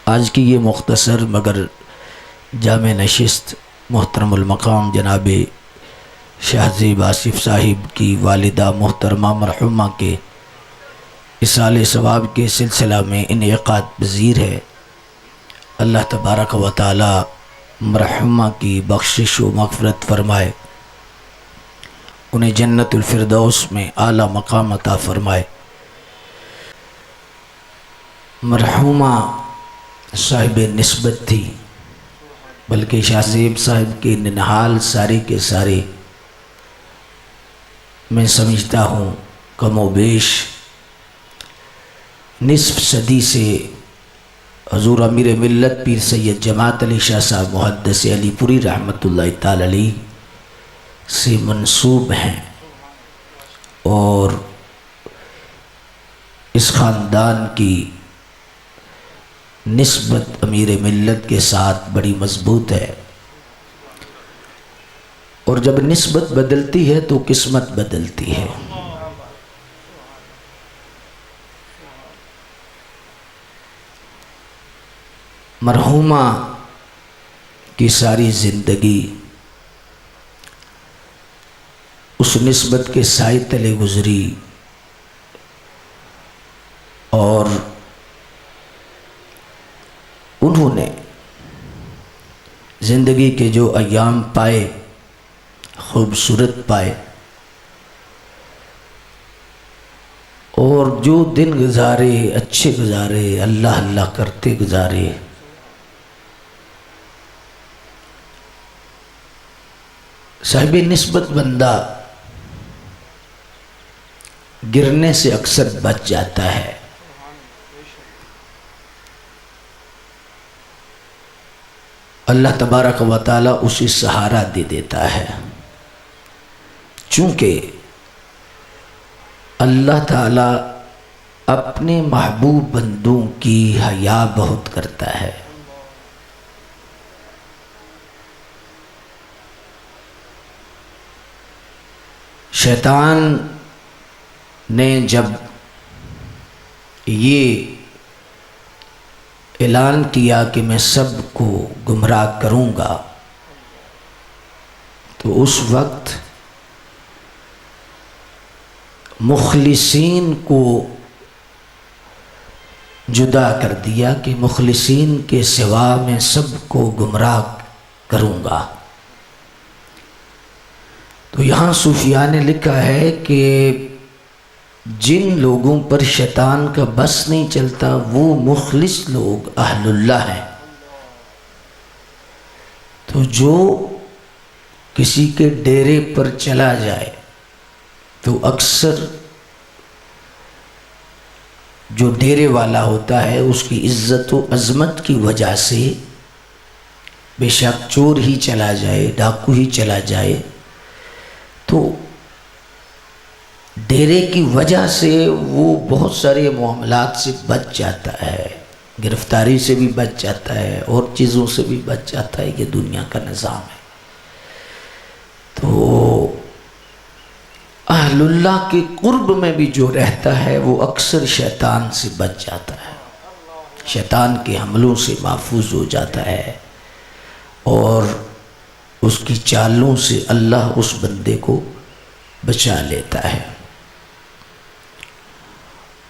آج کی یہ مختصر مگر جامع نشست محترم المقام جناب شاہ زیب آصف صاحب کی والدہ محترمہ مرحومہ کے اصال ثواب کے سلسلہ میں انعقاد پذیر ہے۔ اللہ تبارک و تعالی مرحومہ کی بخشش و مغفرت فرمائے، انہیں جنت الفردوس میں اعلیٰ مقام عطا فرمائے۔ مرحومہ صاحب نسبت تھی، بلکہ شاہ زیب صاحب کے ننہال سارے کے سارے میں سمجھتا ہوں کم و بیش نصف صدی سے حضور امیر ملت پیر سید جماعت علی شاہ صاحب محدث علی پوری رحمۃ اللہ تعالی علیہ سے منسوب ہیں، اور اس خاندان کی نسبت امیر ملت کے ساتھ بڑی مضبوط ہے، اور جب نسبت بدلتی ہے تو قسمت بدلتی ہے۔ مرحومہ کی ساری زندگی اس نسبت کے سائے تلے گزری، اور انہوں نے زندگی کے جو ایام پائے خوبصورت پائے، اور جو دن گزارے اچھے گزارے، اللہ اللہ کرتے گزارے۔ صاحب نسبت بندہ گرنے سے اکثر بچ جاتا ہے، اللہ تبارک و تعالی اسے سہارا دے دیتا ہے، چونکہ اللہ تعالی اپنے محبوب بندوں کی حیا بہت کرتا ہے۔ شیطان نے جب یہ اعلان کیا کہ میں سب کو گمراہ کروں گا، تو اس وقت مخلصین کو جدا کر دیا کہ مخلصین کے سوا میں سب کو گمراہ کروں گا۔ تو یہاں صوفیاء نے لکھا ہے کہ جن لوگوں پر شیطان کا بس نہیں چلتا وہ مخلص لوگ اہل اللہ ہیں۔ تو جو کسی کے ڈیرے پر چلا جائے تو اکثر جو ڈیرے والا ہوتا ہے اس کی عزت و عظمت کی وجہ سے، بے شک چور ہی چلا جائے، ڈاکو ہی چلا جائے، تو ڈیرے کی وجہ سے وہ بہت سارے معاملات سے بچ جاتا ہے، گرفتاری سے بھی بچ جاتا ہے، اور چیزوں سے بھی بچ جاتا ہے۔ یہ دنیا کا نظام ہے۔ تو اہل اللہ کے قرب میں بھی جو رہتا ہے وہ اکثر شیطان سے بچ جاتا ہے، شیطان کے حملوں سے محفوظ ہو جاتا ہے، اور اس کی چالوں سے اللہ اس بندے کو بچا لیتا ہے۔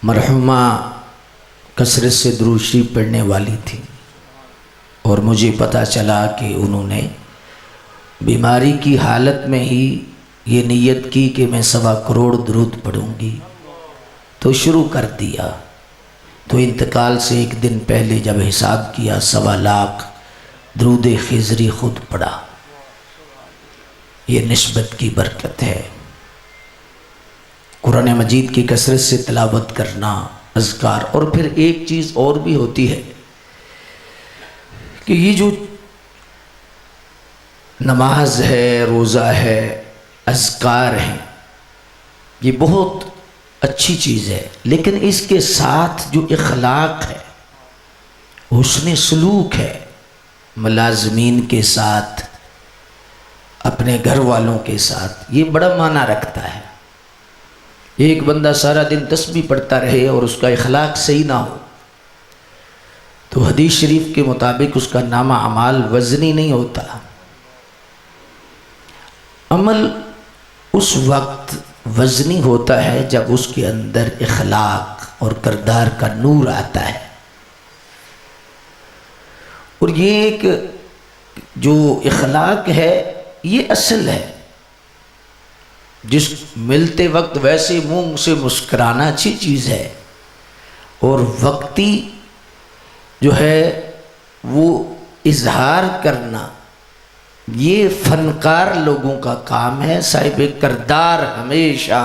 مرحومہ کثرت سے درود شریف پڑھنے والی تھی، اور مجھے پتہ چلا کہ انہوں نے بیماری کی حالت میں ہی یہ نیت کی کہ میں 1.25 کروڑ درود پڑھوں گی، تو شروع کر دیا۔ تو انتقال سے ایک دن پہلے جب حساب کیا 1.25 لاکھ درود خضری خود پڑھا۔ یہ نسبت کی برکت ہے۔ قرآن مجید کی کثرت سے تلاوت کرنا، اذکار، اور پھر ایک چیز اور بھی ہوتی ہے کہ یہ جو نماز ہے، روزہ ہے، اذکار ہیں، یہ بہت اچھی چیز ہے، لیکن اس کے ساتھ جو اخلاق ہے، حسن سلوک ہے، ملازمین کے ساتھ، اپنے گھر والوں کے ساتھ، یہ بڑا معنی رکھتا ہے۔ ایک بندہ سارا دن تسبیح پڑھتا رہے اور اس کا اخلاق صحیح نہ ہو تو حدیث شریف کے مطابق اس کا نامہ اعمال وزنی نہیں ہوتا. عمل اس وقت وزنی ہوتا ہے جب اس کے اندر اخلاق اور کردار کا نور آتا ہے. اور یہ ایک جو اخلاق ہے یہ اصل ہے. جس ملتے وقت ویسے منہ سے مسکرانا اچھی چیز ہے، اور وقتی جو ہے وہ اظہار کرنا یہ فنکار لوگوں کا کام ہے. صاحب کردار ہمیشہ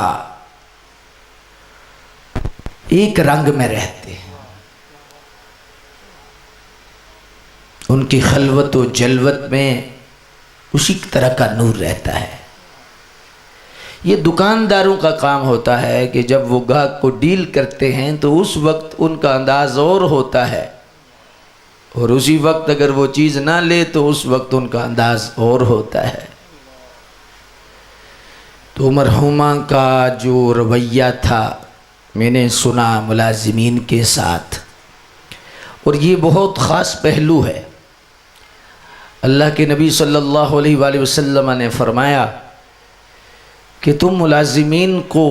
ایک رنگ میں رہتے ہیں، ان کی خلوت و جلوت میں اسی طرح کا نور رہتا ہے. یہ دکانداروں کا کام ہوتا ہے کہ جب وہ گاہک کو ڈیل کرتے ہیں تو اس وقت ان کا انداز اور ہوتا ہے، اور اسی وقت اگر وہ چیز نہ لے تو اس وقت ان کا انداز اور ہوتا ہے. تو مرحومہ کا جو رویہ تھا میں نے سنا ملازمین کے ساتھ، اور یہ بہت خاص پہلو ہے. اللہ کے نبی صلی اللہ علیہ وآلہ وسلم نے فرمایا کہ تم ملازمین کو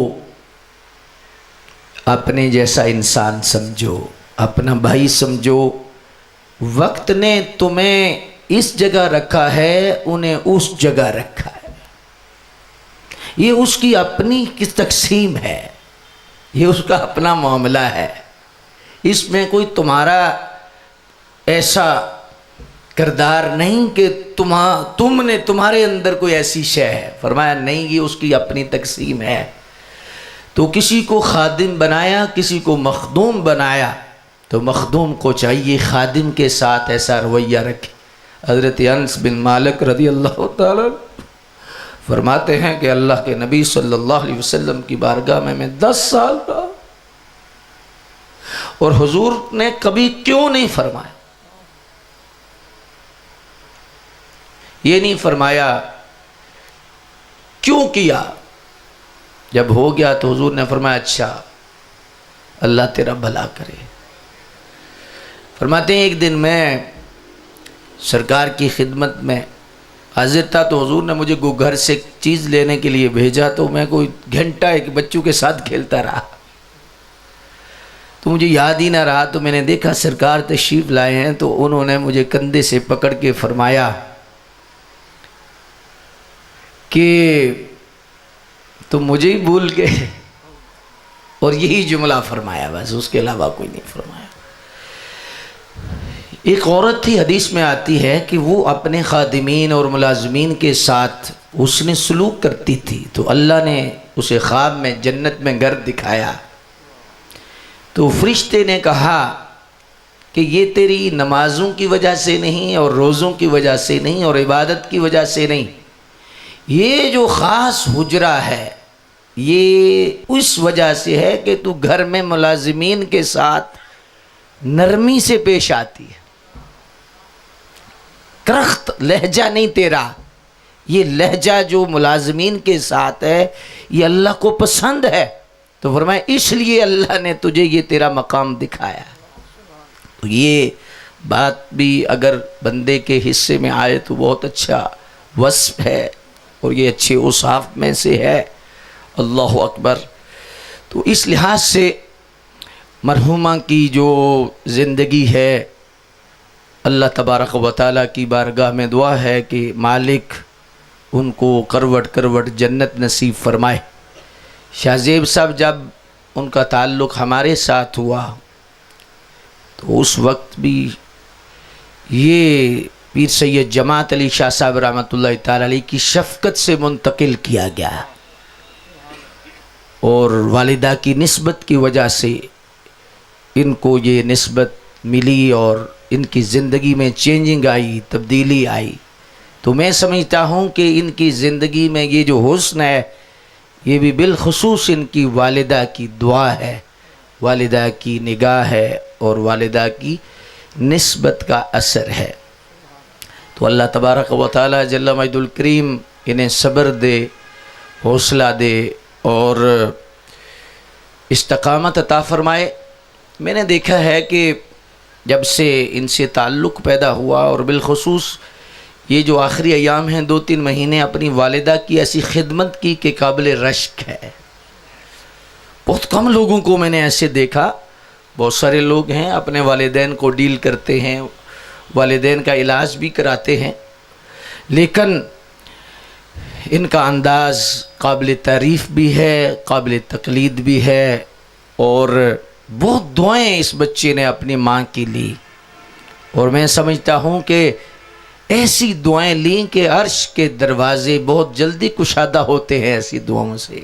اپنے جیسا انسان سمجھو، اپنا بھائی سمجھو. وقت نے تمہیں اس جگہ رکھا ہے، انہیں اس جگہ رکھا ہے. یہ اس کی اپنی کس تقسیم ہے، یہ اس کا اپنا معاملہ ہے. اس میں کوئی تمہارا ایسا کردار نہیں کہ تمہارے اندر کوئی ایسی شے ہے. فرمایا نہیں، یہ اس کی اپنی تقسیم ہے. تو کسی کو خادم بنایا، کسی کو مخدوم بنایا، تو مخدوم کو چاہیے خادم کے ساتھ ایسا رویہ رکھے. حضرت انس بن مالک رضی اللہ تعالیٰ فرماتے ہیں کہ اللہ کے نبی صلی اللہ علیہ وسلم کی بارگاہ میں 10 سال رہا، اور حضور نے کبھی کیوں نہیں فرمایا. یہ نہیں فرمایا کیوں کیا. جب ہو گیا تو حضور نے فرمایا اچھا اللہ تیرا بھلا کرے. فرماتے ہیں ایک دن میں سرکار کی خدمت میں حاضر تھا، تو حضور نے مجھے گھر سے چیز لینے کے لیے بھیجا. تو میں کوئی گھنٹہ ایک بچوں کے ساتھ کھیلتا رہا، تو مجھے یاد ہی نہ رہا. تو میں نے دیکھا سرکار تشریف لائے ہیں، تو انہوں نے مجھے کندھے سے پکڑ کے فرمایا کہ تم مجھے ہی بھول گئے. اور یہی جملہ فرمایا، بس اس کے علاوہ کوئی نہیں فرمایا. ایک عورت تھی، حدیث میں آتی ہے کہ وہ اپنے خادمین اور ملازمین کے ساتھ اس نے سلوک کرتی تھی. تو اللہ نے اسے خواب میں جنت میں گھر دکھایا. تو فرشتے نے کہا کہ یہ تیری نمازوں کی وجہ سے نہیں، اور روزوں کی وجہ سے نہیں، اور عبادت کی وجہ سے نہیں، یہ جو خاص حجرہ ہے یہ اس وجہ سے ہے کہ تو گھر میں ملازمین کے ساتھ نرمی سے پیش آتی ہے. کرخت لہجہ نہیں تیرا، یہ لہجہ جو ملازمین کے ساتھ ہے یہ اللہ کو پسند ہے. تو فرمایا اس لیے اللہ نے تجھے یہ تیرا مقام دکھایا. تو یہ بات بھی اگر بندے کے حصے میں آئے تو بہت اچھا وصف ہے، اور یہ اچھے اوصاف میں سے ہے. اللہ اکبر. تو اس لحاظ سے مرحومہ کی جو زندگی ہے، اللہ تبارک و تعالیٰ کی بارگاہ میں دعا ہے کہ مالک ان کو کروٹ کروٹ جنت نصیب فرمائے. شاہ زیب صاحب جب ان کا تعلق ہمارے ساتھ ہوا تو اس وقت بھی یہ پیر سید جماعت علی شاہ صاحب رحمۃ اللہ تعالی علیہ کی شفقت سے منتقل کیا گیا، اور والدہ کی نسبت کی وجہ سے ان کو یہ نسبت ملی، اور ان کی زندگی میں چینجنگ آئی، تبدیلی آئی. تو میں سمجھتا ہوں کہ ان کی زندگی میں یہ جو حسن ہے یہ بھی بالخصوص ان کی والدہ کی دعا ہے، والدہ کی نگاہ ہے، اور والدہ کی نسبت کا اثر ہے. تو اللہ تبارک و تعالی جل مجد الکریم انہیں صبر دے، حوصلہ دے، اور استقامت عطا فرمائے. میں نے دیکھا ہے کہ جب سے ان سے تعلق پیدا ہوا، اور بالخصوص یہ جو آخری ایام ہیں 2-3 مہینے، اپنی والدہ کی ایسی خدمت کی کہ قابل رشک ہے۔ بہت کم لوگوں کو میں نے ایسے دیکھا۔ بہت سارے لوگ ہیں اپنے والدین کو ڈیل کرتے ہیں، والدین کا علاج بھی کراتے ہیں، لیکن ان کا انداز قابل تعریف بھی ہے، قابل تقلید بھی ہے، اور بہت دعائیں اس بچے نے اپنی ماں کی لی، اور میں سمجھتا ہوں کہ ایسی دعائیں لیں کہ عرش کے دروازے بہت جلدی کشادہ ہوتے ہیں ایسی دعاؤں سے۔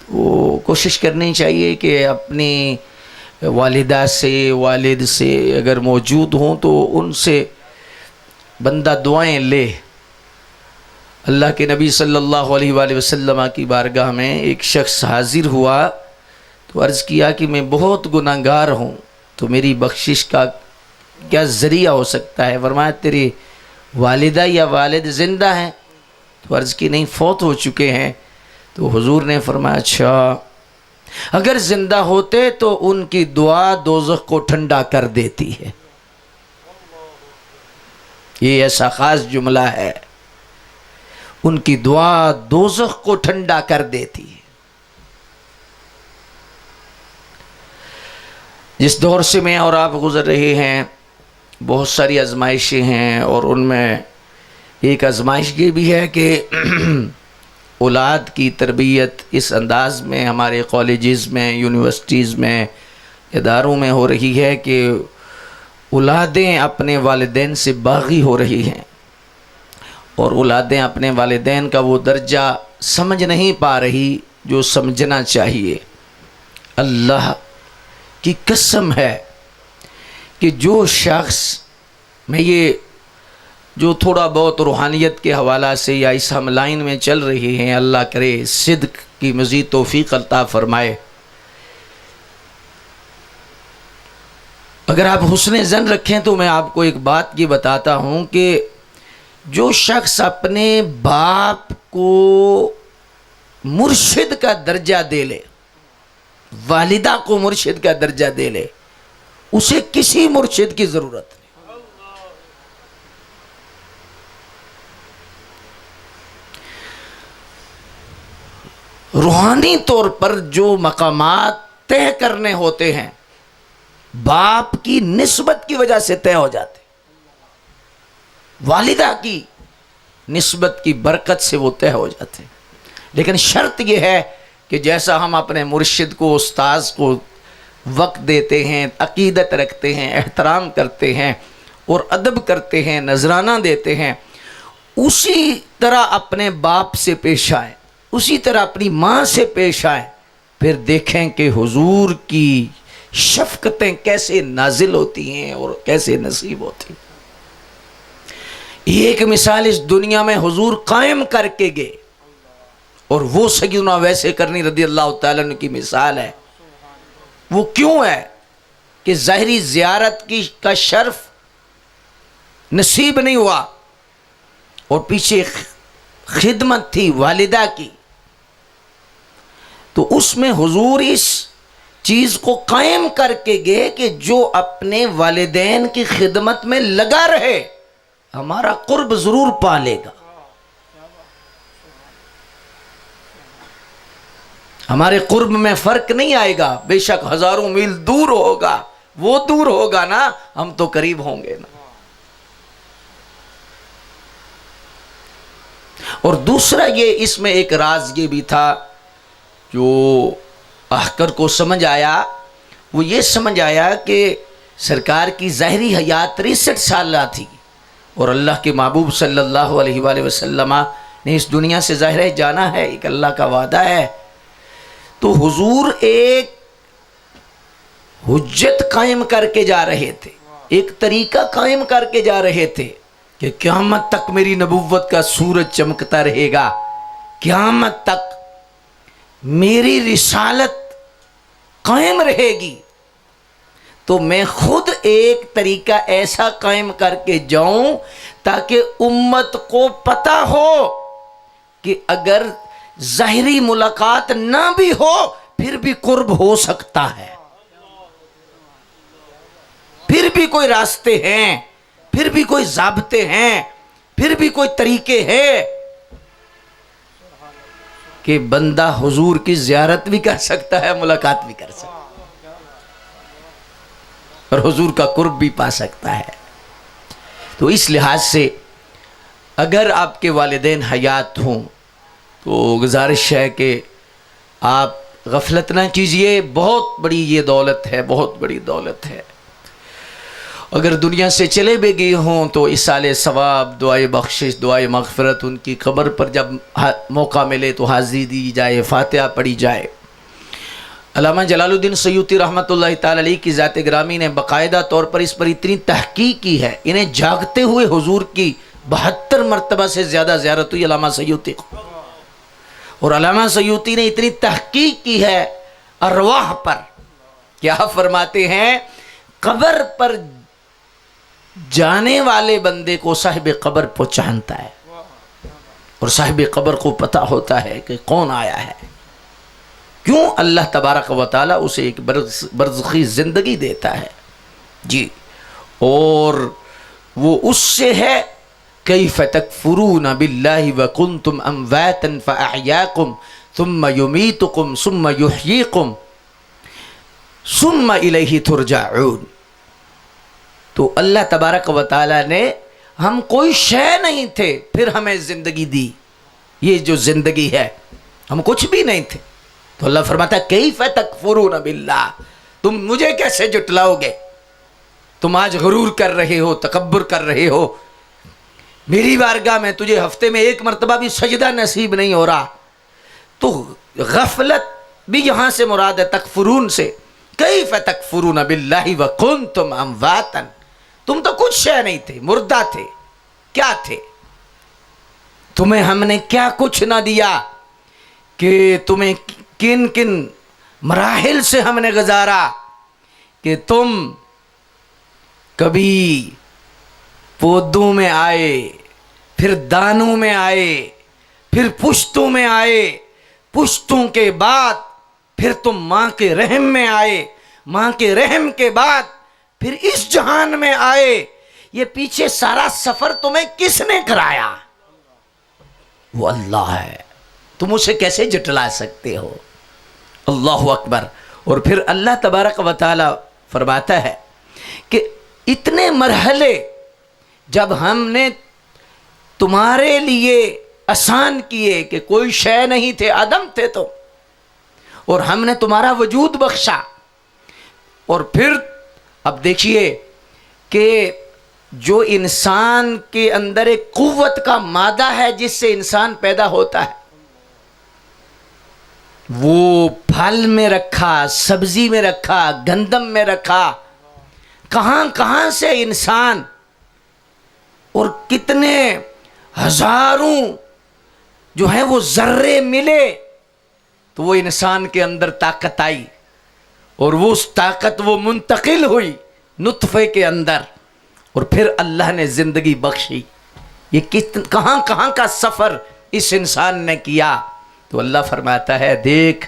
وہ کوشش کرنی چاہیے کہ اپنی والدہ سے، والد سے اگر موجود ہوں تو ان سے بندہ دعائیں لے۔ اللہ کے نبی صلی اللہ علیہ وآلہ وسلم کی بارگاہ میں ایک شخص حاضر ہوا تو عرض کیا کہ میں بہت گناہگار ہوں، تو میری بخشش کا کیا ذریعہ ہو سکتا ہے؟ فرمایا تیری والدہ یا والد زندہ ہیں؟ تو عرض کی نہیں، فوت ہو چکے ہیں۔ تو حضور نے فرمایا اچھا، اگر زندہ ہوتے تو ان کی دعا دوزخ کو ٹھنڈا کر دیتی ہے۔ یہ ایسا خاص جملہ ہے، ان کی دعا دوزخ کو ٹھنڈا کر دیتی ہے۔ جس دور سے میں اور آپ گزر رہے ہیں بہت ساری آزمائشیں ہیں، اور ان میں ایک آزمائش یہ بھی ہے کہ اولاد کی تربیت اس انداز میں ہمارے کالجز میں، یونیورسٹیز میں، اداروں میں ہو رہی ہے کہ اولادیں اپنے والدین سے باغی ہو رہی ہیں، اور اولادیں اپنے والدین کا وہ درجہ سمجھ نہیں پا رہی جو سمجھنا چاہیے۔ اللہ کی قسم ہے کہ جو شخص، میں یہ جو تھوڑا بہت روحانیت کے حوالہ سے یا اس ہم لائن میں چل رہے ہیں، اللہ کرے صدق کی مزید توفیق عطا فرمائے۔ اگر آپ حسن ظن رکھیں تو میں آپ کو ایک بات یہ بتاتا ہوں کہ جو شخص اپنے باپ کو مرشد کا درجہ دے لے، والدہ کو مرشد کا درجہ دے لے، اسے کسی مرشد کی ضرورت نہیں۔ روحانی طور پر جو مقامات طے کرنے ہوتے ہیں باپ کی نسبت کی وجہ سے طے ہو جاتے، والدہ کی نسبت کی برکت سے وہ طے ہو جاتے، لیکن شرط یہ ہے کہ جیسا ہم اپنے مرشد کو، استاذ کو وقت دیتے ہیں، عقیدت رکھتے ہیں، احترام کرتے ہیں اور ادب کرتے ہیں، نذرانہ دیتے ہیں، اسی طرح اپنے باپ سے پیش آئیں، اسی طرح اپنی ماں سے پیش آئیں، پھر دیکھیں کہ حضور کی شفقتیں کیسے نازل ہوتی ہیں اور کیسے نصیب ہوتی ہیں۔ ایک مثال اس دنیا میں حضور قائم کر کے گئے، اور وہ سیدنا ویس کرنی رضی اللہ تعالیٰ عنہ کی مثال ہے۔ وہ کیوں ہے کہ ظاہری زیارت کا شرف نصیب نہیں ہوا، اور پیچھے خدمت تھی والدہ کی، تو اس میں حضور اس چیز کو قائم کر کے گئے کہ جو اپنے والدین کی خدمت میں لگا رہے ہمارا قرب ضرور پالے گا، ہمارے قرب میں فرق نہیں آئے گا، بے شک ہزاروں میل دور ہوگا، وہ دور ہوگا نا، ہم تو قریب ہوں گے نا۔ اور دوسرا یہ اس میں ایک راز یہ بھی تھا جو احکر کو سمجھ آیا، وہ یہ سمجھ آیا کہ سرکار کی ظاہری حیات 63 سالہ تھی، اور اللہ کے محبوب صلی اللہ علیہ وآلہ وسلم نے اس دنیا سے ظاہر جانا ہے، ایک اللہ کا وعدہ ہے۔ تو حضور ایک حجت قائم کر کے جا رہے تھے، ایک طریقہ قائم کر کے جا رہے تھے کہ قیامت تک میری نبوت کا سورج چمکتا رہے گا، قیامت تک میری رسالت قائم رہے گی، تو میں خود ایک طریقہ ایسا قائم کر کے جاؤں تاکہ امت کو پتہ ہو کہ اگر ظاہری ملاقات نہ بھی ہو پھر بھی قرب ہو سکتا ہے، پھر بھی کوئی راستے ہیں، پھر بھی کوئی ضابطے ہیں، پھر بھی کوئی طریقے ہیں کہ بندہ حضور کی زیارت بھی کر سکتا ہے، ملاقات بھی کر سکتا ہے اور حضور کا قرب بھی پا سکتا ہے۔ تو اس لحاظ سے اگر آپ کے والدین حیات ہوں تو گزارش ہے کہ آپ غفلت نہ کیجئے، بہت بڑی یہ دولت ہے، بہت بڑی دولت ہے۔ اگر دنیا سے چلے بھی گئے ہوں تو اصالِ ثواب، دعائے بخشش، دعائے مغفرت ان کی قبر پر جب موقع ملے تو حاضری دی جائے، فاتحہ پڑھی جائے۔ علامہ جلال الدین سیوطی رحمۃ اللہ تعالی علیہ کی ذات گرامی نے باقاعدہ طور پر اس پر اتنی تحقیق کی ہے، انہیں جاگتے ہوئے حضور کی 72 مرتبہ سے زیادہ زیارت ہوئی علامہ سیوطی کو، اور علامہ سیوطی نے اتنی تحقیق کی ہے ارواح پر، کیا فرماتے ہیں، قبر پر جانے والے بندے کو صاحب قبر پہچانتا ہے، اور صاحب قبر کو پتہ ہوتا ہے کہ کون آیا ہے۔ کیوں؟ اللہ تبارک و تعالیٰ اسے ایک برزخی زندگی دیتا ہے جی، اور وہ اس سے ہے کیف تکفرون باللہ وکنتم امواتا فاحیاکم ثم یمیتکم ثم یحییکم ثم الیہ ترجعون۔ تو اللہ تبارک و تعالیٰ نے، ہم کوئی شے نہیں تھے پھر ہمیں زندگی دی، یہ جو زندگی ہے ہم کچھ بھی نہیں تھے، تو اللہ فرماتا ہے کیف تکفرون باللہ، تم مجھے کیسے جھٹلاؤ گے؟ تم آج غرور کر رہے ہو، تکبر کر رہے ہو، میری بارگاہ میں تجھے ہفتے میں ایک مرتبہ بھی سجدہ نصیب نہیں ہو رہا۔ تو غفلت بھی یہاں سے مراد ہے، تکفرون سے، کیف تکفرون باللہ وکنتم امواتا، تم تو کچھ شے نہیں تھے، مردہ تھے، کیا تھے؟ تمہیں ہم نے کیا کچھ نہ دیا کہ تمہیں کن کن مراحل سے ہم نے گزارا کہ تم کبھی پودوں میں آئے، پھر دانوں میں آئے، پھر پشتوں میں آئے، پشتوں کے بعد پھر تم ماں کے رحم میں آئے، ماں کے رحم کے بعد پھر اس جہان میں آئے۔ یہ پیچھے سارا سفر تمہیں کس نے کرایا؟ وہ اللہ ہے، تم اسے کیسے جھٹلا سکتے ہو؟ اللہ اکبر۔ اور پھر اللہ تبارک و تعالی فرماتا ہے کہ اتنے مرحلے جب ہم نے تمہارے لیے آسان کیے کہ کوئی شے نہیں تھے، عدم تھے تو، اور ہم نے تمہارا وجود بخشا، اور پھر اب دیکھیے کہ جو انسان کے اندر ایک قوت کا مادہ ہے جس سے انسان پیدا ہوتا ہے، وہ پھل میں رکھا، سبزی میں رکھا، گندم میں رکھا، کہاں کہاں سے انسان، اور کتنے ہزاروں جو ہیں وہ ذرے ملے تو وہ انسان کے اندر طاقت آئی، اور وہ اس طاقت وہ منتقل ہوئی نطفے کے اندر، اور پھر اللہ نے زندگی بخشی۔ یہ کہاں کہاں کا سفر اس انسان نے کیا؟ تو اللہ فرماتا ہے دیکھ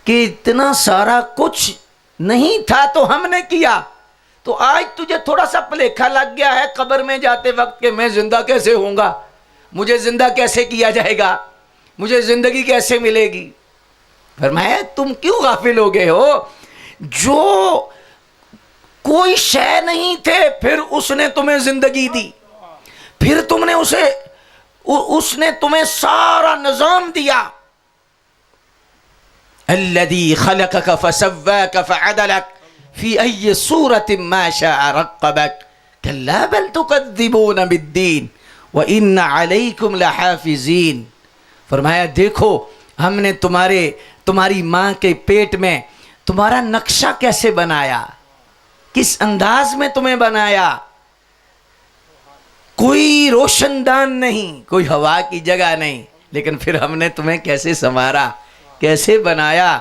کہ اتنا سارا کچھ نہیں تھا تو ہم نے کیا، تو آج تجھے تھوڑا سا پلیکھا لگ گیا ہے قبر میں جاتے وقت کہ میں زندہ کیسے ہوں گا، مجھے زندہ کیسے کیا جائے گا، مجھے زندگی کیسے ملے گی؟ فرمایا تم کیوں غافل ہو گئے ہو؟ جو کوئی شے نہیں تھے پھر اس نے تمہیں زندگی دی، پھر تم نے اس نے تمہیں سارا نظام دیا۔ الذي خلقك فسواك فعدلك في أي صورة ما شاء ركبك كلا بل تكذبون بالدين وإن عليكم لحافظين۔ فرمایا دیکھو ہم نے تمہاری ماں کے پیٹ میں تمہارا نقشہ کیسے بنایا، کس انداز میں تمہیں بنایا، کوئی روشن دان نہیں، کوئی ہوا کی جگہ نہیں، لیکن پھر ہم نے تمہیں کیسے سنوارا، کیسے بنایا،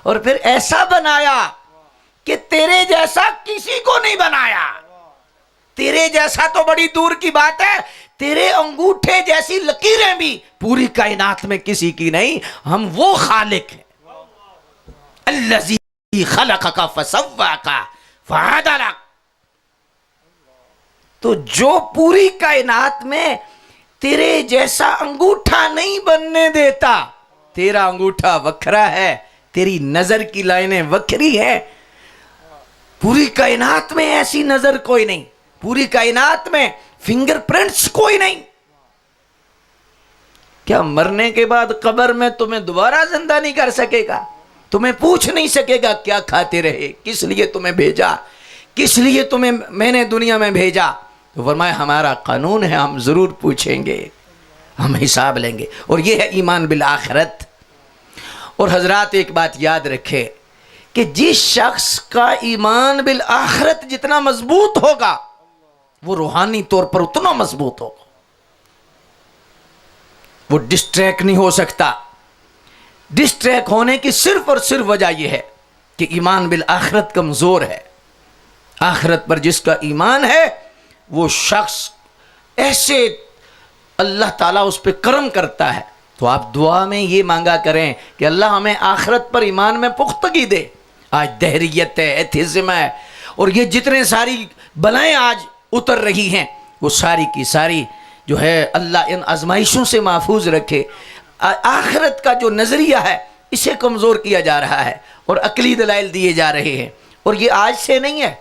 اور پھر ایسا بنایا کہ تیرے جیسا کسی کو نہیں بنایا۔ تیرے جیسا تو بڑی دور کی بات ہے، تیرے انگوٹھے جیسی لکیریں بھی پوری کائنات میں کسی کی نہیں۔ ہم وہ خالق ہیں، الذی خلقک فسواک فعدلک، تو جو پوری کائنات میں تیرے جیسا انگوٹھا نہیں بننے دیتا، تیرا انگوٹھا وکھرا ہے، تیری نظر کی لائنیں وکھری ہیں، پوری کائنات میں ایسی نظر کوئی نہیں، پوری کائنات میں فنگر پرنٹس کوئی نہیں. کیا مرنے کے بعد قبر میں تمہیں دوبارہ زندہ نہیں کر سکے گا؟ تمہیں پوچھ نہیں سکے گا کیا کھاتے رہے، کس لیے تمہیں بھیجا، کس لیے تمہیں میں نے دنیا میں بھیجا؟ تو فرمایا ہمارا قانون ہے، ہم ضرور پوچھیں گے، ہم حساب لیں گے. اور یہ ہے ایمان بالآخرت. اور حضرات ایک بات یاد رکھے کہ جس شخص کا ایمان بالآخرت جتنا مضبوط ہوگا وہ روحانی طور پر اتنا مضبوط ہوگا، وہ ڈسٹریکٹ نہیں ہو سکتا. ڈسٹریکٹ ہونے کی صرف اور صرف وجہ یہ ہے کہ ایمان بالآخرت کمزور ہے. آخرت پر جس کا ایمان ہے وہ شخص ایسے اللہ تعالیٰ اس پہ کرم کرتا ہے. تو آپ دعا میں یہ مانگا کریں کہ اللہ ہمیں آخرت پر ایمان میں پختگی دے. آج دہریت ہے، ایتھیزم ہے، اور یہ جتنے ساری بلائیں آج اتر رہی ہیں وہ ساری کی ساری جو ہے اللہ ان آزمائشوں سے محفوظ رکھے. آخرت کا جو نظریہ ہے اسے کمزور کیا جا رہا ہے اور عقلی دلائل دیے جا رہے ہیں. اور یہ آج سے نہیں ہے،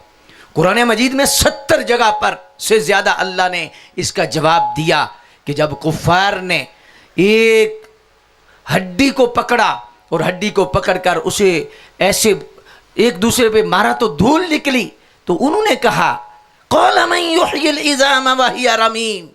قرآن مجید میں 70 جگہ پر سے زیادہ اللہ نے اس کا جواب دیا کہ جب کفار نے ایک ہڈی کو پکڑا اور ہڈی کو پکڑ کر اسے ایسے ایک دوسرے پہ مارا تو دھول نکلی، تو انہوں نے کہا قال من یحیی العظام وہی رمیم،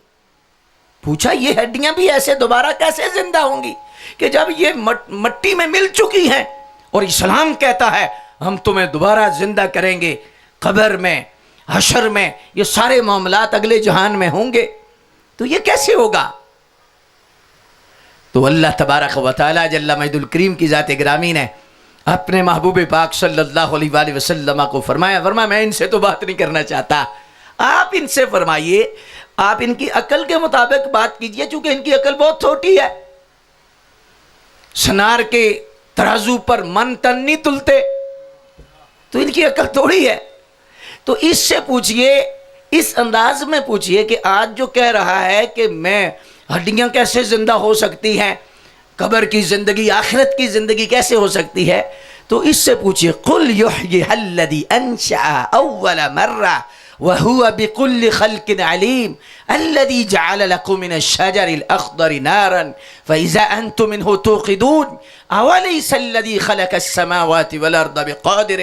پوچھا یہ ہڈیاں بھی ایسے دوبارہ کیسے زندہ ہوں گی کہ جب یہ مٹی میں مل چکی ہیں، اور اسلام کہتا ہے ہم تمہیں دوبارہ زندہ کریں گے، قبر میں، حشر میں، یہ سارے معاملات اگلے جہان میں ہوں گے، تو یہ کیسے ہوگا؟ تو اللہ تبارک و تعالی جل مجد الکریم کی ذات گرامی نے اپنے محبوب پاک صلی اللہ علیہ وآلہ وسلم کو فرمایا میں ان سے تو بات نہیں کرنا چاہتا، آپ ان سے فرمائیے، آپ ان کی عقل کے مطابق بات کیجئے، چونکہ ان کی عقل بہت چھوٹی ہے، سنار کے ترازو پر من تن نہیں تلتے، تو ان کی عقل تھوڑی ہے. تو اس سے پوچھئے، اس انداز میں پوچھئے کہ آج جو کہہ رہا ہے کہ میں ہڈیاں کیسے زندہ ہو سکتی ہیں، قبر کی زندگی، آخرت کی زندگی کیسے ہو سکتی ہے، تو اس سے پوچھئے قل یحییھا الذی انشأ اول مرہ وهو بكل خلق علیم الذي جعل لكم من الشجر الاخضر نارا فاذا انتم منه توقدون اوليس الذي خلق السماوات والارض بقادر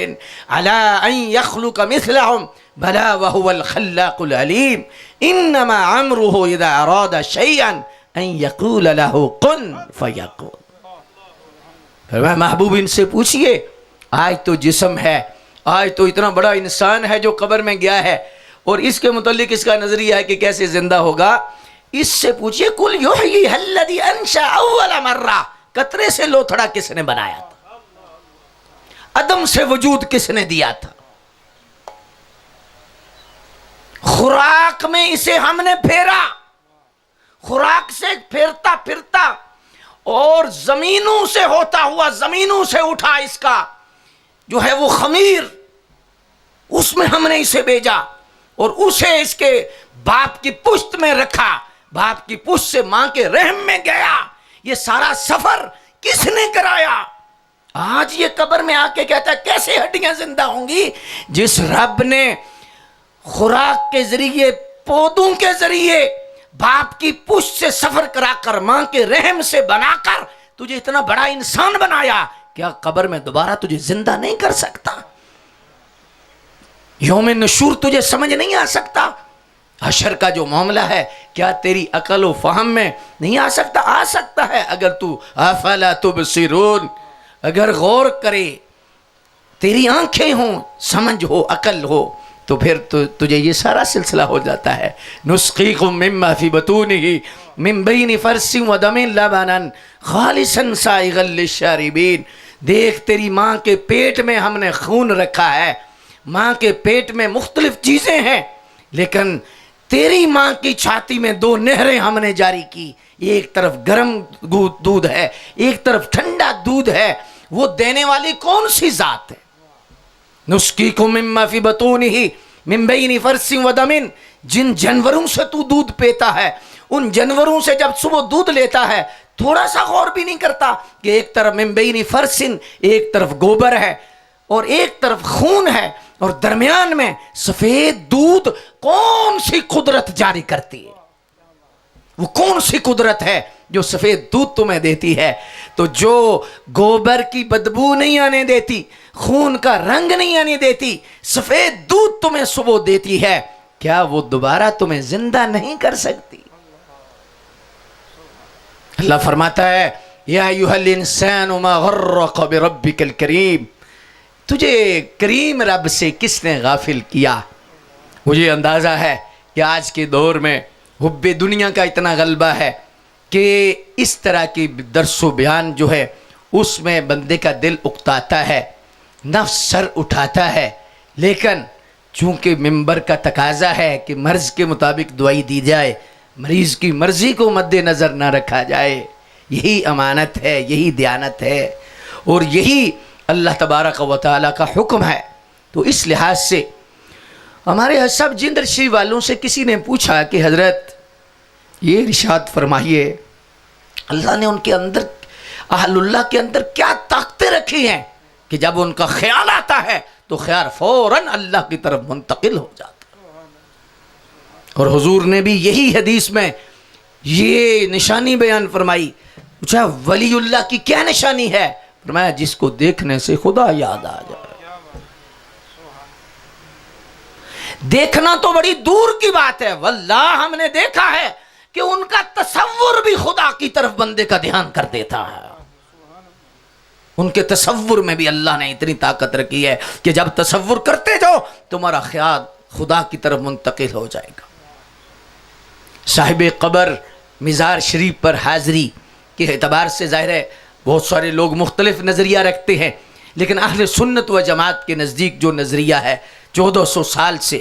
على ان يخلق مثلهم بلى وهو الخلاق العليم انما امره اذا اراد شيئا ان يقول له كن فيكون. فرمایا محبوب ان سے پوچھئے، آج تو جسم ہے، آج تو اتنا بڑا انسان ہے جو قبر میں گیا ہے، اور اس کے متعلق اس کا نظریہ ہے کہ کیسے زندہ ہوگا. اس سے پوچھئے قل یحییھا الذی انشأ اول مرہ، قطرے سے لوتھڑا کس نے بنایا تھا، عدم سے وجود کس نے دیا تھا، خوراک میں اسے ہم نے پھیرا، خوراک سے پھیرتا پھرتا اور زمینوں سے ہوتا ہوا زمینوں سے اٹھا اس کا جو ہے وہ خمیر، اس میں ہم نے اسے بھیجا اور اسے اس کے باپ کی پشت میں رکھا، باپ کی پشت سے ماں کے رحم میں گیا. یہ سارا سفر کس نے کرایا؟ آج یہ قبر میں آ کے کہتا ہے کیسے ہڈیاں زندہ ہوں گی؟ جس رب نے خوراک کے ذریعے، پودوں کے ذریعے باپ کی پشت سے سفر کرا کر، ماں کے رحم سے بنا کر تجھے اتنا بڑا انسان بنایا، کیا قبر میں دوبارہ تجھے زندہ نہیں کر سکتا؟ یوم نشور تجھے سمجھ نہیں آ سکتا؟ حشر کا جو معاملہ ہے کیا تیری عقل و فہم میں نہیں آ سکتا؟ آ سکتا ہے اگر تو افلا تبصرون، اگر غور کرے، تیری آنکھیں ہوں، سمجھ ہو، عقل ہو، تو پھر تجھے یہ سارا سلسلہ ہو جاتا ہے. نسقیکم مما فی بطونہ من بین فرث و دم لبنا خالصا سائغا للشاربین. دیکھ تیری ماں کے پیٹ میں ہم نے خون رکھا ہے، ماں کے پیٹ میں مختلف چیزیں ہیں، لیکن تیری ماں کی چھاتی میں 2 نہریں ہم نے جاری کی، ایک طرف گرم دودھ ہے، ایک طرف ٹھنڈا دودھ ہے. وہ دینے والی کون سی ذات ہے؟ نسقیکم مما فی بطونہ من بین فرث و دم، جن جانوروں سے تو دودھ پیتا ہے، ان جانوروں سے جب صبح دودھ لیتا ہے تھوڑا سا غور بھی نہیں کرتا کہ ایک طرف من بین فرسن، ایک طرف گوبر ہے اور ایک طرف خون ہے اور درمیان میں سفید دودھ، کون سی قدرت جاری کرتی ہے؟ وہ کون سی قدرت ہے جو سفید دودھ تمہیں دیتی ہے؟ تو جو گوبر کی بدبو نہیں آنے دیتی، خون کا رنگ نہیں آنے دیتی، سفید دودھ تمہیں صبح دیتی ہے، کیا وہ دوبارہ تمہیں زندہ نہیں کر سکتی؟ اللہ فرماتا ہے یا ایھا الانسان ما غرک بربک الکریم، تجھے کریم رب سے کس نے غافل کیا؟ مجھے اندازہ ہے کہ آج کے دور میں حب دنیا کا اتنا غلبہ ہے کہ اس طرح کی درس و بیان جو ہے اس میں بندے کا دل اکتاتا ہے، نفس سر اٹھاتا ہے، لیکن چونکہ ممبر کا تقاضا ہے کہ مرض کے مطابق دوائی دی جائے، مریض کی مرضی کو مد نظر نہ رکھا جائے، یہی امانت ہے، یہی دیانت ہے اور یہی اللہ تبارک و تعالیٰ کا حکم ہے۔ تو اس لحاظ سے ہمارے سب جندر شریف والوں سے کسی نے پوچھا کہ حضرت یہ ارشاد فرمائیے اللہ نے ان کے اندر، اہل اللہ کے اندر کیا طاقتیں رکھی ہیں کہ جب ان کا خیال آتا ہے تو خیال فوراً اللہ کی طرف منتقل ہو جاتا ہے؟ اور حضور نے بھی یہی حدیث میں یہ نشانی بیان فرمائی۔ پوچھا ولی اللہ کی کیا نشانی ہے؟ فرمایا جس کو دیکھنے سے خدا یاد آ جائے۔ دیکھنا تو بڑی دور کی بات ہے، واللہ ہم نے دیکھا ہے کہ ان کا تصور بھی خدا کی طرف بندے کا دھیان کر دیتا ہے۔ ان کے تصور میں بھی اللہ نے اتنی طاقت رکھی ہے کہ جب تصور کرتے جاؤ تمہارا خیال خدا کی طرف منتقل ہو جائے گا۔ صاحب قبر مزار شریف پر حاضری کے اعتبار سے ظاہر ہے بہت سارے لوگ مختلف نظریہ رکھتے ہیں، لیکن اہل سنت و جماعت کے نزدیک جو نظریہ ہے 1400 سال سے،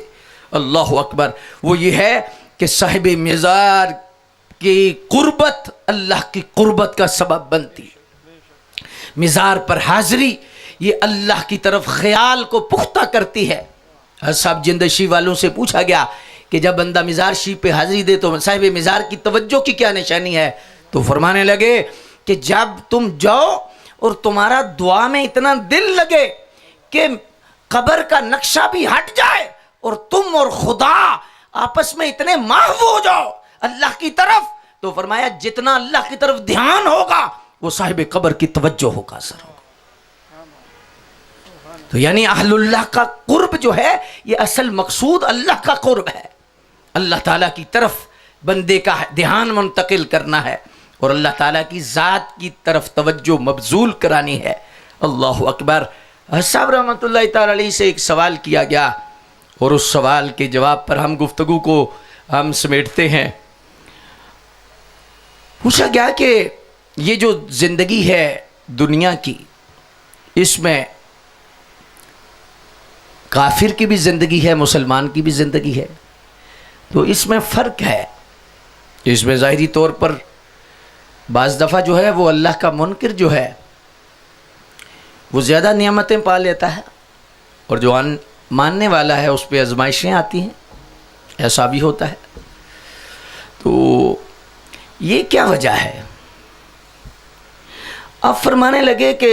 اللہ اکبر، وہ یہ ہے کہ صاحب مزار کی قربت اللہ کی قربت کا سبب بنتی ہے۔ مزار پر حاضری یہ اللہ کی طرف خیال کو پختہ کرتی ہے۔ صاحب جندشی والوں سے پوچھا گیا کہ جب بندہ مزار شریف پہ حاضری دے تو صاحب مزار کی توجہ کی کیا نشانی ہے؟ تو فرمانے لگے کہ جب تم جاؤ اور تمہارا دعا میں اتنا دل لگے کہ قبر کا نقشہ بھی ہٹ جائے اور تم اور خدا آپس میں اتنے محو ہو جاؤ اللہ کی طرف، تو فرمایا جتنا اللہ کی طرف دھیان ہوگا وہ صاحب قبر کی توجہ ہوگا اثر ہوگا۔ تو یعنی اہل اللہ کا قرب جو ہے یہ اصل مقصود اللہ کا قرب ہے، اللہ تعالیٰ کی طرف بندے کا دھیان منتقل کرنا ہے اور اللہ تعالیٰ کی ذات کی طرف توجہ مبذول کرانی ہے۔ اللہ اکبر۔ صاحب رحمۃ اللہ تعالیٰ علیہ سے ایک سوال کیا گیا اور اس سوال کے جواب پر ہم گفتگو کو ہم سمیٹتے ہیں۔ پوچھا گیا کہ یہ جو زندگی ہے دنیا کی، اس میں کافر کی بھی زندگی ہے، مسلمان کی بھی زندگی ہے، تو اس میں فرق ہے۔ اس میں ظاہری طور پر بعض دفعہ جو ہے وہ اللہ کا منکر جو ہے وہ زیادہ نعمتیں پا لیتا ہے اور جو ماننے والا ہے اس پہ آزمائشیں آتی ہیں، ایسا بھی ہوتا ہے۔ تو یہ کیا وجہ ہے؟ اب فرمانے لگے کہ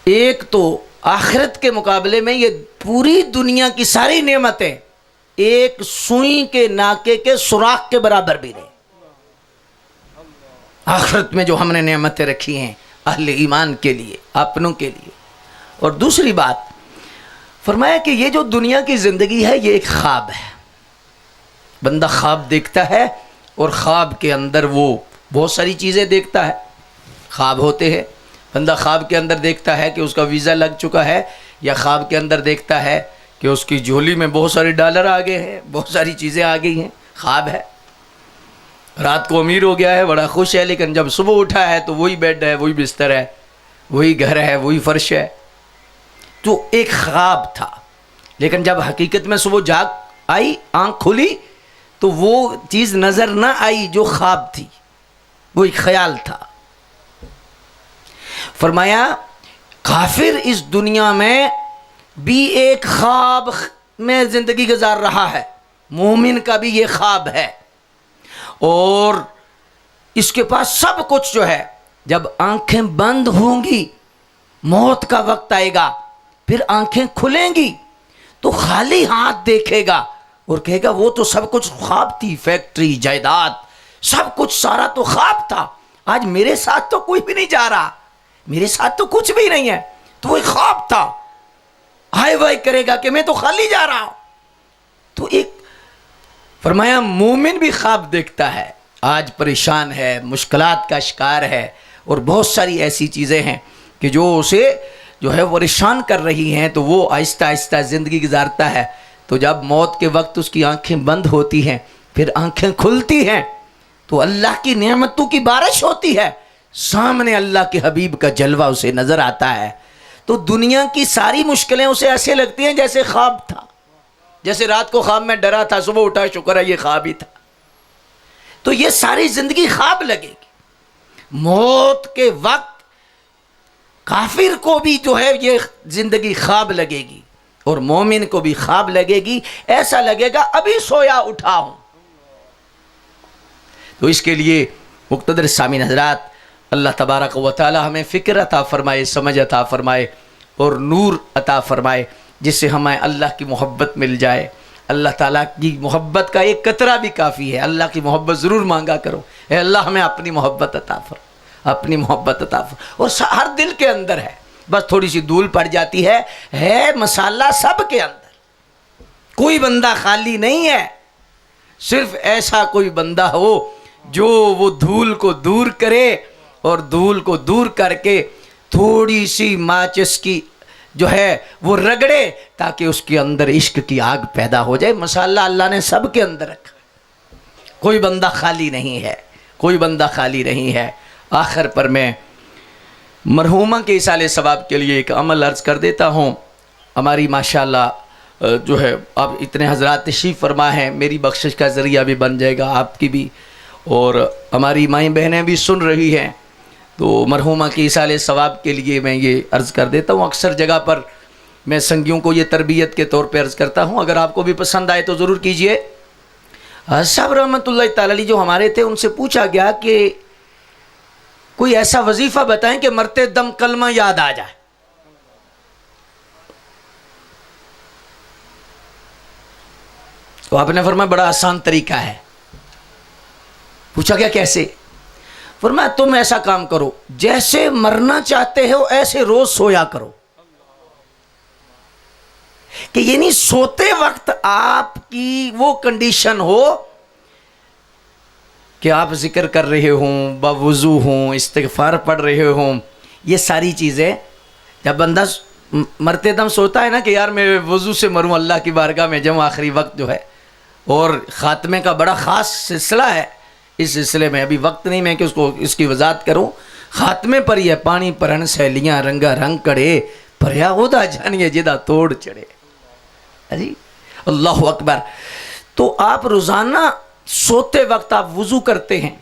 ایک تو آخرت کے مقابلے میں یہ پوری دنیا کی ساری نعمتیں ایک سوئی کے ناکے کے سوراخ کے برابر بھی نہیں۔ آخرت میں جو ہم نے نعمتیں رکھی ہیں اہل ایمان کے لیے، اپنوں کے لیے۔ اور دوسری بات فرمایا کہ یہ جو دنیا کی زندگی ہے یہ ایک خواب ہے۔ بندہ خواب دیکھتا ہے اور خواب کے اندر وہ بہت ساری چیزیں دیکھتا ہے۔ خواب ہوتے ہیں، بندہ خواب کے اندر دیکھتا ہے کہ اس کا ویزا لگ چکا ہے، یا خواب کے اندر دیکھتا ہے کہ اس کی جھولی میں بہت سارے ڈالر آ گئے ہیں، بہت ساری چیزیں آ گئی ہیں، خواب ہے۔ رات کو امیر ہو گیا ہے، بڑا خوش ہے، لیکن جب صبح اٹھا ہے تو وہی بیڈ ہے، وہی بستر ہے، وہی گھر ہے، وہی فرش ہے۔ تو ایک خواب تھا، لیکن جب حقیقت میں صبح جاگ آئی، آنکھ کھلی، تو وہ چیز نظر نہ آئی جو خواب تھی، وہ ایک خیال تھا۔ فرمایا کافر اس دنیا میں بھی ایک خواب میں زندگی گزار رہا ہے، مومن کا بھی یہ خواب ہے، اور اس کے پاس سب کچھ جو ہے، جب آنکھیں بند ہوں گی موت کا وقت آئے گا، پھر آنکھیں کھلیں گی تو خالی ہاتھ دیکھے گا اور کہے گا وہ تو سب کچھ خواب تھی، فیکٹری، جائیداد، سب کچھ سارا تو خواب تھا، آج میرے ساتھ تو کوئی بھی نہیں جا رہا، میرے ساتھ تو کچھ بھی نہیں ہے، تو وہ خواب تھا، ہائے وائے کرے گا کہ میں تو خالی جا رہا ہوں۔ تو ایک فرمایا مومن بھی خواب دیکھتا ہے، آج پریشان ہے، مشکلات کا شکار ہے، اور بہت ساری ایسی چیزیں ہیں کہ جو اسے جو ہے پریشان کر رہی ہیں، تو وہ آہستہ آہستہ زندگی گزارتا ہے، تو جب موت کے وقت اس کی آنکھیں بند ہوتی ہیں، پھر آنکھیں کھلتی ہیں تو اللہ کی نعمتوں کی بارش ہوتی ہے، سامنے اللہ کے حبیب کا جلوہ اسے نظر آتا ہے، تو دنیا کی ساری مشکلیں اسے ایسے لگتی ہیں جیسے خواب تھا، جیسے رات کو خواب میں ڈرا تھا، صبح اٹھا شکر ہے یہ خواب ہی تھا، تو یہ ساری زندگی خواب لگے گی۔ موت کے وقت کافر کو بھی جو ہے یہ زندگی خواب لگے گی، اور مومن کو بھی خواب لگے گی، ایسا لگے گا ابھی سویا اٹھا ہوں۔ تو اس کے لیے مقتدر سامعین حضرات، اللہ تبارک و تعالی ہمیں فکر عطا فرمائے، سمجھ عطا فرمائے اور نور عطا فرمائے، جس سے ہمیں اللہ کی محبت مل جائے۔ اللہ تعالیٰ کی محبت کا ایک قطرہ بھی کافی ہے، اللہ کی محبت ضرور مانگا کرو، اے اللہ ہمیں اپنی محبت عطا فرما، اپنی محبت عطا فرما، اور ہر دل کے اندر ہے، بس تھوڑی سی دھول پڑ جاتی ہے مسالہ سب کے اندر، کوئی بندہ خالی نہیں ہے، صرف ایسا کوئی بندہ ہو جو وہ دھول کو دور کرے، اور دھول کو دور کر کے تھوڑی سی ماچس کی جو ہے وہ رگڑے، تاکہ اس کے اندر عشق کی آگ پیدا ہو جائے۔ مسالہ اللہ نے سب کے اندر رکھا، کوئی بندہ خالی نہیں ہے، کوئی بندہ خالی نہیں ہے۔ آخر پر میں مرحومہ کے اصالِ ثواب کے لیے ایک عمل عرض کر دیتا ہوں۔ ہماری ماشاءاللہ جو ہے اب اتنے حضرات تشریف فرما ہیں، میری بخشش کا ذریعہ بھی بن جائے گا، آپ کی بھی، اور ہماری مائیں بہنیں بھی سن رہی ہیں، تو مرحومہ کی اصالِ ثواب کے لیے میں یہ عرض کر دیتا ہوں۔ اکثر جگہ پر میں سنگیوں کو یہ تربیت کے طور پہ عرض کرتا ہوں، اگر آپ کو بھی پسند آئے تو ضرور کیجئے۔ صاحب رحمۃ اللہ تعالی علیہ جو ہمارے تھے، ان سے پوچھا گیا کہ کوئی ایسا وظیفہ بتائیں کہ مرتے دم کلمہ یاد آ جائے۔ تو آپ نے فرمایا بڑا آسان طریقہ ہے۔ پوچھا گیا کیسے؟ فرمایا تم ایسا کام کرو، جیسے مرنا چاہتے ہو ایسے روز سویا کرو، کہ یعنی سوتے وقت آپ کی وہ کنڈیشن ہو کہ آپ ذکر کر رہے ہوں، باوضو ہوں، استغفار پڑھ رہے ہوں، یہ ساری چیزیں۔ جب بندہ مرتے دم سوتا ہے نا کہ یار میں وضو سے مروں اللہ کی بارگاہ میں جاؤں، آخری وقت جو ہے، اور خاتمے کا بڑا خاص سلسلہ ہے، اس سلسلے میں ابھی وقت نہیں میں کہ اس کی وضاحت کروں۔ خاتمے پر یہ پانی پرن سہیلیاں رنگا رنگ کڑے، پریا ہودا جانیے جدا توڑ چڑھے۔ جی اللہ اکبر۔ تو آپ روزانہ سوتے وقت آپ وضو کرتے ہیں،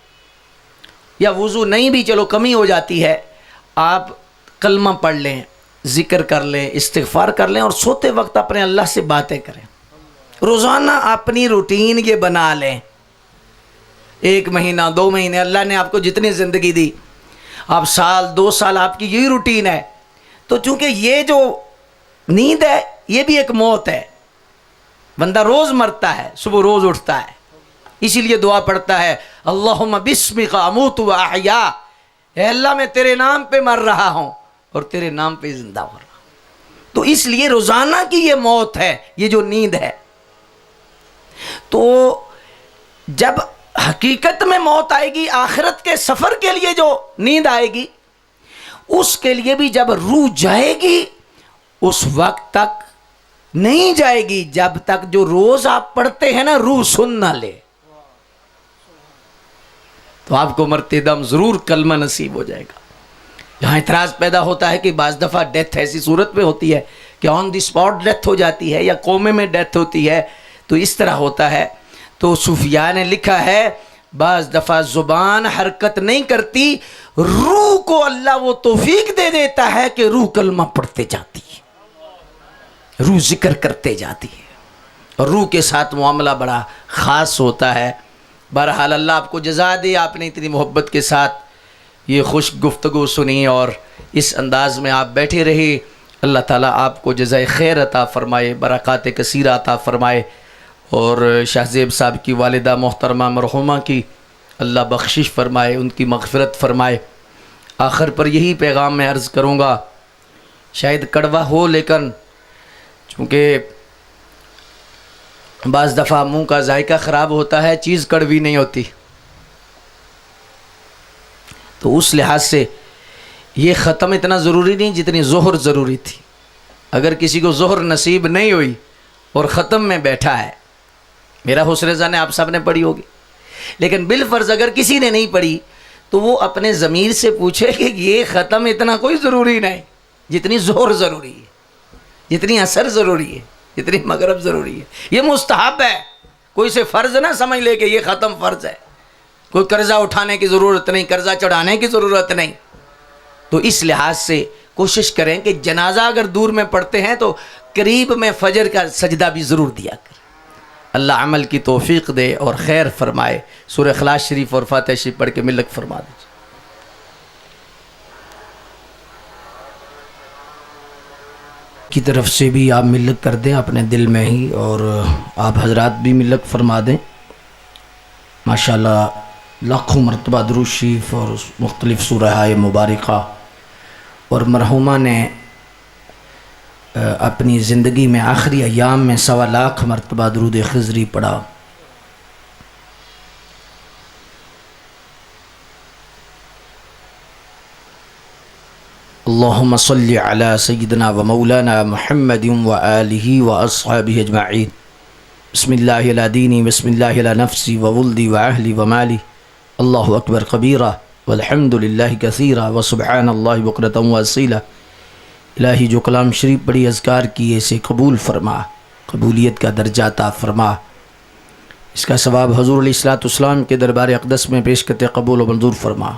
یا وضو نہیں بھی چلو کمی ہو جاتی ہے، آپ کلمہ پڑھ لیں، ذکر کر لیں، استغفار کر لیں، اور سوتے وقت اپنے اللہ سے باتیں کریں۔ روزانہ اپنی روٹین یہ بنا لیں، 1 مہینہ 2 مہینے، اللہ نے آپ کو جتنی زندگی دی، آپ سال 2 سال آپ کی یہی روٹین ہے، تو چونکہ یہ جو نیند ہے یہ بھی ایک موت ہے، بندہ روز مرتا ہے، صبح روز اٹھتا ہے، اسی لیے دعا پڑھتا ہے اللہم بسمک اموت و احیا، اے اللہ میں تیرے نام پہ مر رہا ہوں اور تیرے نام پہ زندہ ہو رہا ہوں۔ تو اس لیے روزانہ کی یہ موت ہے، یہ جو نیند ہے۔ تو جب حقیقت میں موت آئے گی، آخرت کے سفر کے لیے جو نیند آئے گی، اس کے لیے بھی جب روح جائے گی اس وقت تک نہیں جائے گی جب تک جو روز آپ پڑھتے ہیں نا روح سن نہ لے۔ تو آپ کو مرتے دم ضرور کلمہ نصیب ہو جائے گا۔ یہاں اعتراض پیدا ہوتا ہے کہ بعض دفعہ ڈیتھ ایسی صورت میں ہوتی ہے کہ آن دی اسپاٹ ڈیتھ ہو جاتی ہے، یا کومے میں ڈیتھ ہوتی ہے، تو اس طرح ہوتا ہے۔ تو صوفیاء نے لکھا ہے بعض دفعہ زبان حرکت نہیں کرتی، روح کو اللہ وہ توفیق دے دیتا ہے کہ روح کلمہ پڑھتے جاتی ہے، روح ذکر کرتے جاتی ہے۔ اور روح کے ساتھ معاملہ بڑا خاص ہوتا ہے۔ بہرحال اللہ آپ کو جزا دے، آپ نے اتنی محبت کے ساتھ یہ خوش گفتگو سنی اور اس انداز میں آپ بیٹھے رہے۔ اللہ تعالیٰ آپ کو جزائے خیر عطا فرمائے، برکات کثیرہ عطا فرمائے، اور شاہ زیب صاحب کی والدہ محترمہ مرحومہ کی اللہ بخشش فرمائے، ان کی مغفرت فرمائے۔ آخر پر یہی پیغام میں عرض کروں گا، شاید کڑوا ہو لیکن چونکہ بعض دفعہ منہ کا ذائقہ خراب ہوتا ہے، چیز کڑوی نہیں ہوتی، تو اس لحاظ سے یہ ختم اتنا ضروری نہیں جتنی ظہر ضروری تھی۔ اگر کسی کو ظہر نصیب نہیں ہوئی اور ختم میں بیٹھا ہے، میرا حسن ظن ہے آپ سب نے پڑھی ہوگی، لیکن بالفرض اگر کسی نے نہیں پڑھی تو وہ اپنے ضمیر سے پوچھے کہ یہ ختم اتنا کوئی ضروری نہیں جتنی ظہر ضروری ہے، جتنی عصر ضروری ہے، جتنی مغرب ضروری ہے۔ یہ مستحب ہے، کوئی سے فرض نہ سمجھ لے کہ یہ ختم فرض ہے، کوئی قرضہ اٹھانے کی ضرورت نہیں، قرضہ چڑھانے کی ضرورت نہیں۔ تو اس لحاظ سے کوشش کریں کہ جنازہ اگر دور میں پڑھتے ہیں تو قریب میں فجر کا سجدہ بھی ضرور دیا کریں۔ اللہ عمل کی توفیق دے اور خیر فرمائے۔ سورہ اخلاص شریف اور فاتحہ شریف پڑھ کے ملک فرما دیجیے۔ کی طرف سے بھی آپ ملک کر دیں اپنے دل میں ہی، اور آپ حضرات بھی ملک فرما دیں۔ ماشاءاللہ لاکھوں مرتبہ درود شریف اور مختلف سورہ مبارکہ، اور مرحومہ نے اپنی زندگی میں آخری ایام میں 1.25 لاکھ مرتبہ درود خضری پڑھا۔ اللہم صلی علی سیدنا و مولانا محمد و آلہ و اصحابہ اجمعین۔ بسم اللہ علی دینی، بسم اللہ علی نفسی و ولدی و اہلی و مالی، اللہ اکبر کبیرہ والحمد للہ کثیرہ و سبحان اللہ بکرۃ و اصیلہ۔ الہی جو کلام شریف بڑی اذکار کیے اسے قبول فرما، قبولیت کا درجہ عطا فرما، اس کا ثواب حضور علیہ الصلوۃ والسلام کے دربار اقدس میں پیش کرتے قبول و منظور فرما۔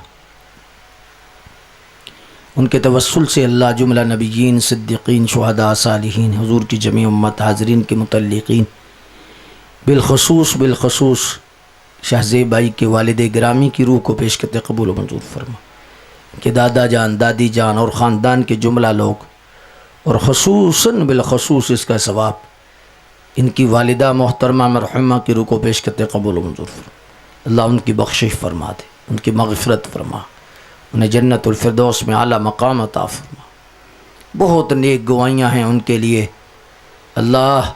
ان کے توسل سے اللہ جملہ نبیین، صدیقین، شہداء، صالحین، حضور کی جمیع امت حاضرین کے متعلقین، بالخصوص شاہ زیب بھائی کے والد گرامی کی روح کو پیش کرتے قبول و منظور فرما، کہ دادا جان، دادی جان اور خاندان کے جملہ لوگ، اور خصوصاً بالخصوص اس کا ثواب ان کی والدہ محترمہ مرحومہ کی روح کو پیش کرتے قبول و منظور فرما۔ اللہ ان کی بخشش فرما دے، ان کی مغفرت فرما، انہیں جنت الفردوس میں اعلیٰ مقام عطا فرما۔ بہت نیک گوائیاں ہیں ان کے لیے، اللہ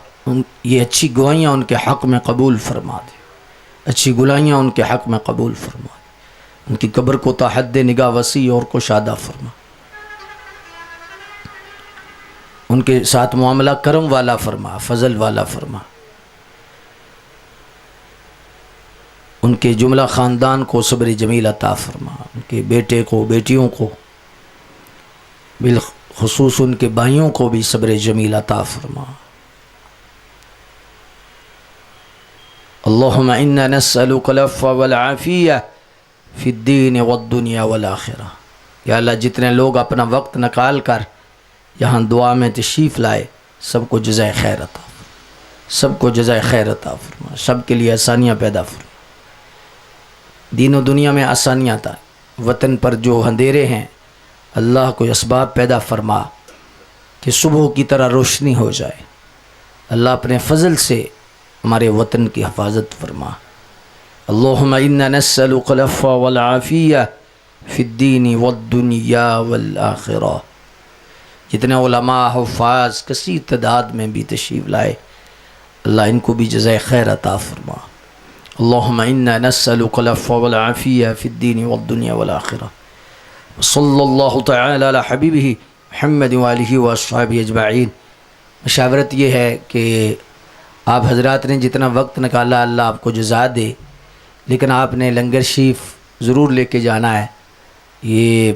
یہ اچھی گوائیاں ان کے حق میں قبول فرما دے، اچھی گلائیاں ان کے حق میں قبول فرما دے، ان کی قبر کو تا حد نگاہ وسیع اور کشادہ فرما، ان کے ساتھ معاملہ کرم والا فرما، فضل والا فرما، ان کے جملہ خاندان کو صبر جمیل عطا فرما، ان کے بیٹے کو، بیٹیوں کو، بالخصوص ان کے بھائیوں کو بھی صبر جمیل عطا فرما۔ اللہم انا نسألک العفو والعافیہ فی الدین والدنیا والآخرہ۔ یا اللہ جتنے لوگ اپنا وقت نکال کر یہاں دعا میں تشریف لائے، سب کو جزائے خیر عطا فرما، سب کو جزائے خیر عطا فرما، سب کے لیے آسانیاں پیدا فرما، دین و دنیا میں آسانیاں تھا، وطن پر جو اندھیرے ہیں اللہ کو اسباب پیدا فرما کہ صبح کی طرح روشنی ہو جائے۔ اللہ اپنے فضل سے ہمارے وطن کی حفاظت فرما۔ اللہم انا نسألک العفو والعافیہ فی الدین والدنیا والآخرہ۔ جتنے علماء، حفاظ کثیر تعداد میں بھی تشریف لائے، اللہ ان کو بھی جزائے خیر عطا فرما۔ اللہم انا نسألک العفو والعافیہ فی الدین والدنیا والآخرہ۔ صلی اللہ تعالی علی حبیبہ محمد وآلہ واصحابہ اجمعین۔ مشاورت یہ ہے کہ آپ حضرات نے جتنا وقت نکالا اللہ آپ کو جزا دے، لیکن آپ نے لنگر شریف ضرور لے کے جانا ہے۔ یہ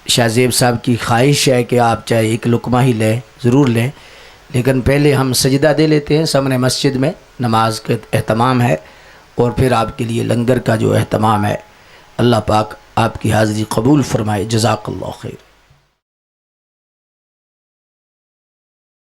شاہ زیب صاحب کی خواہش ہے کہ آپ چاہے ایک لقمہ ہی لیں، ضرور لیں، لیکن پہلے ہم سجدہ دے لیتے ہیں، سامنے مسجد میں نماز کا اہتمام ہے، اور پھر آپ کے لیے لنگر کا جو اہتمام ہے۔ اللہ پاک آپ کی حاضری قبول فرمائے۔ جزاک اللہ خیر۔